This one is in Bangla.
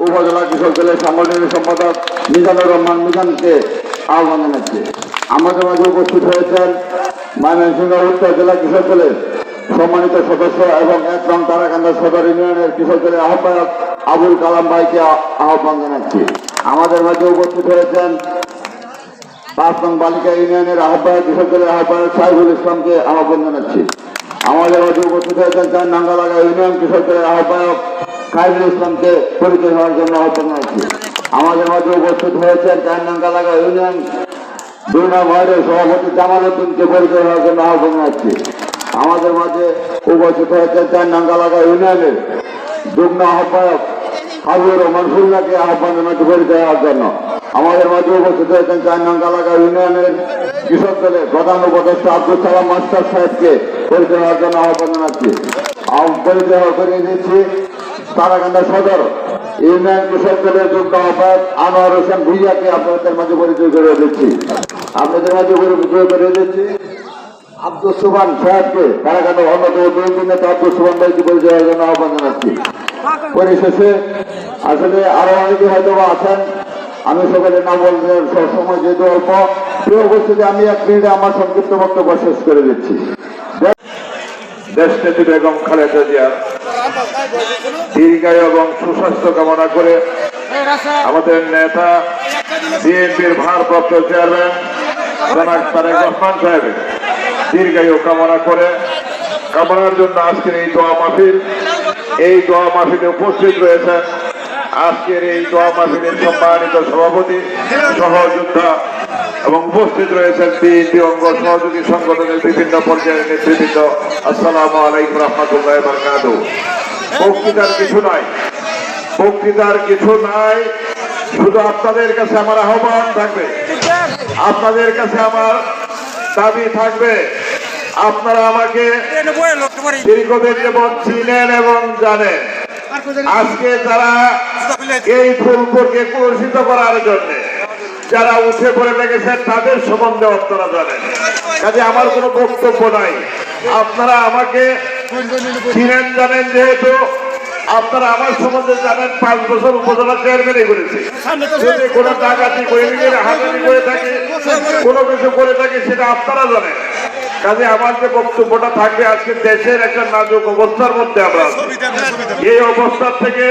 উপজেলা কৃষক দলের সাংগঠনিক সম্পাদক মিজানুর রহমান মিজানকে আহ্বান জানাচ্ছি। আমাদের মাঝে উপস্থিত হয়েছেন ময়মনসিংহ উত্তর জেলা কৃষক দলের সম্মানিত সদস্য এবং ১ নং তারাকান্দা সদর ইউনিয়নের কৃষক দলের আহ্বায়ক আবুল কালাম ভাইকে আহ্বান জানাচ্ছি। আমাদের মাঝে উপস্থিত হয়েছেন ৫ নং বালিকা ইউনিয়নের আহ্বায়ক কৃষক দলের আহ্বায়ক সাইফুল ইসলামকে আহ্বান জানাচ্ছি। আমাদের মাঝে উপস্থিত হয়েছেন ৪ নাঙ্গালাগা ইউনিয়ন কৃষক দলের আহ্বায়ক খায়রুল ইসলামকে পরিচয় হওয়ার জন্য আহ্বান জানাচ্ছি। আমাদের মাঝে উপস্থিত হয়েছেন ৪ নাঙ্গালাগা ইউনিয়ন ২ নং ওয়ার্ডের সভাপতি জামাল উদ্দিনকে পরিচয় হওয়ার জন্য আহ্বান জানাচ্ছি। আমাদের মাঝে উপস্থিত হয়েছেন ৪ নাঙ্গালাগা ইউনিয়নের যুগ্ম আহ্বায়ক হাবিবুর রহমান ফুল্লাকে আহ্বান জানাচ্ছি পরিচয় হওয়ার জন্য। আমাদের মাঝে উপস্থিত হয়েছেন ৪ নাঙ্গালাগা ইউনিয়নের কৃষক দলের প্রধান উপদেষ্টা আব্দুল সালাম মাস্টার সাহেবকে পরিচয় হওয়ার জন্য আহ্বান জানাচ্ছি। পরিচয় করিয়ে দিচ্ছি তারাকান্দা সদর ইউনিয়ন কৃষক দলের যুগ্ম আহ্বায়ক আনোয়ার হোসেন ভুইয়াকে আপনাদের মাঝে পরিচয় করিয়ে দিচ্ছি। আপনাদের মাঝে পরিচয় করিয়ে দিচ্ছি আব্দুল সুবহান সাহেবকে তারাকান্দা অন্যতম দুই নেতা আব্দুল সুবহান ভাইকে পরিচয় হওয়ার জন্য আহ্বান জানাচ্ছি। পরিশেষে আসলে আরো অনেকে হয়তো আছেন, আমি সকলের নাম বলতে সময় যেহেতু অল্প, প্রিয় উপস্থিতি আমি ১ মিনিটে আমার সংক্ষিপ্ত বক্তব্য শেষ করে দিচ্ছি। দেশনেত্রী বেগম খালেদা জিয়ার দীর্ঘায়ু এবং সুস্বাস্থ্য কামনা করে আমাদের নেতা বিএনপির ভারপ্রাপ্ত চেয়ারম্যান জনাব তারেক রহমান সাহেবের দীর্ঘায়ু কামনা করে কামনার জন্য আজকের এই দোয়া মাহফিল, এই দোয়া মাহফিলে উপস্থিত রয়েছেন আজকের এই দোয়া মাহফিলের সম্মানিত সভাপতি সহযোদ্ধা এবং উপস্থিত রয়েছেন বিএনপি অঙ্গ সহযোগী সংগঠনের বিভিন্ন পর্যায়ের নেতৃবৃন্দ। আসসালামু আলাইকুম রহমতুল্লাহ বারাকাতুহু। বক্তৃতার কিছু নাই, বক্তৃতার কিছু নাই, শুধু আপনাদের কাছে আমার আহ্বান থাকবে, আপনাদের কাছে আমার দাবি থাকবে, আপনারা আমাকে দীর্ঘদিন যাবৎ চিনেন এবং জানেন। আজকে যারা এই ফুলপুরকে কলুষিত করার জন্য যারা উঠে পড়ে লেগেছেন তাদের সম্বন্ধে আপনারা জানেন, কাজে আমার কোনো বক্তব্য নাই। আপনারা আমাকে চিনেন জানেন, যেহেতু আপনারা আমার সম্বন্ধে জানেন ৫ বছর উপজেলা চেয়ারম্যানই করেছি। যদি কোনো ডাকাতি করে হাজারি করে থাকে, কোনো কিছু করে থাকে, সেটা আপনারা জানেন। কাজে আমার যে বক্তব্যটা থাকবে, আজকে দেশের একটা নাজুক অবস্থার মধ্যে আমরা এই অবস্থার থেকে